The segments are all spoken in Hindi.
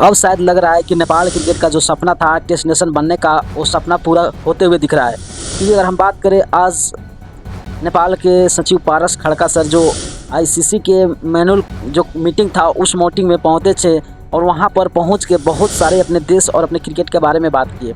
अब शायद लग रहा है कि नेपाल क्रिकेट का जो सपना था डेस्टिनेशन बनने का, वो सपना पूरा होते हुए दिख रहा है। क्योंकि अगर हम बात करें, आज नेपाल के सचिव पारस खड़का सर जो आईसीसी के मैनुअल जो मीटिंग था उस मीटिंग में पहुँचे थे और वहाँ पर पहुँच के बहुत सारे अपने देश और अपने क्रिकेट के बारे में बात किए।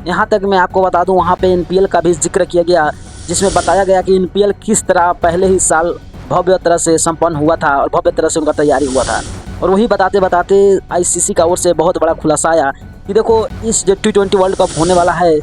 यहाँ तक मैं आपको बता दूँ, वहाँ पे एनपीएल का भी जिक्र किया गया, जिसमें बताया गया कि एनपीएल किस तरह पहले ही साल भव्य तरह से संपन्न हुआ था और भव्य तरह से उनका तैयारी हुआ था। और वही बताते बताते आईसीसी का ओर से बहुत बड़ा खुलासा आया कि देखो, इस जो T20 वर्ल्ड कप होने वाला है,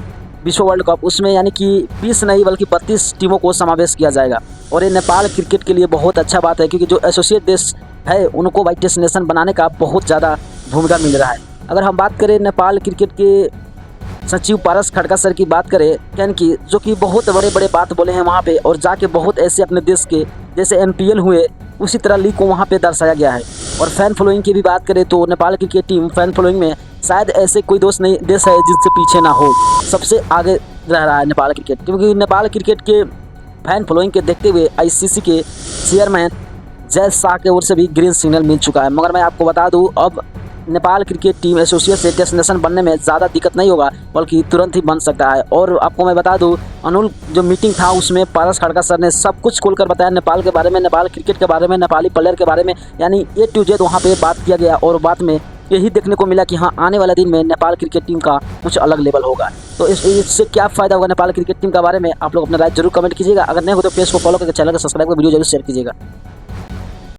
विश्व वर्ल्ड कप, उसमें यानी कि 20 नहीं बल्कि 32 टीमों को समावेश किया जाएगा। और ये नेपाल क्रिकेट के लिए बहुत अच्छा बात है, क्योंकि जो एसोसिएट देश है उनको भाई डेस्टिनेशन बनाने का बहुत ज़्यादा भूमिका मिल रहा है। अगर हम बात करें नेपाल क्रिकेट के सचिव पारस खड़का सर की बात करें, यानी कि जो कि बहुत बड़े बड़े बात बोले हैं वहाँ पे, और जाके बहुत ऐसे अपने देश के जैसे एमपीएल हुए उसी तरह लीग को वहाँ पे दर्शाया गया है। और फैन फॉलोइंग की भी बात करें तो Nepal cricket team fan following में शायद ऐसे कोई देश है जिससे पीछे ना हो, सबसे आगे रह रहा है नेपाल क्रिकेट। क्योंकि नेपाल क्रिकेट के फैन फॉलोइंग के देखते हुए आईसीसी के चेयरमैन जय शाह के ओर से भी ग्रीन सिग्नल मिल चुका है। मगर मैं आपको बता दूं, अब नेपाल क्रिकेट टीम एसोसिएट से डेस्टिनेशन बनने में ज़्यादा दिक्कत नहीं होगा, बल्कि तुरंत ही बन सकता है। और आपको मैं बता दूं, अनुल जो मीटिंग था उसमें पारस खड़का सर ने सब कुछ खोलकर बताया नेपाल के बारे में, नेपाल क्रिकेट के बारे में, नेपाली प्लेयर के बारे में, यानी A to Z वहाँ पे बात किया गया। और बात में यही देखने को मिला कि हाँ, आने वाले दिन में नेपाल क्रिकेट टीम का कुछ अलग लेवल होगा। तो इससे क्या फ़ायदा होगा नेपाल क्रिकेट टीम के बारे में, आप लोग अपना राय जरूर कमेंट कीजिएगा। अगर नहीं हो तो पेज को फॉलो करके चैनल को सब्सक्राइब कर वीडियो जरूर शेयर कीजिएगा।